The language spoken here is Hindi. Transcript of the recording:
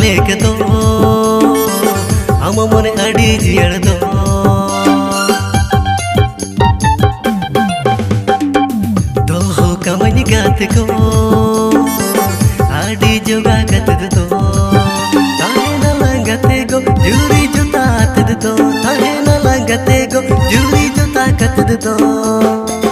लेक दो आम मने अड़ी जियड़ दो दोहो कमनी गात को अड़ी जोगा गत दो ताहे न लंगते गो जुरी जुता तद दो ताहे न लंगते गो जुरी जुता कत दो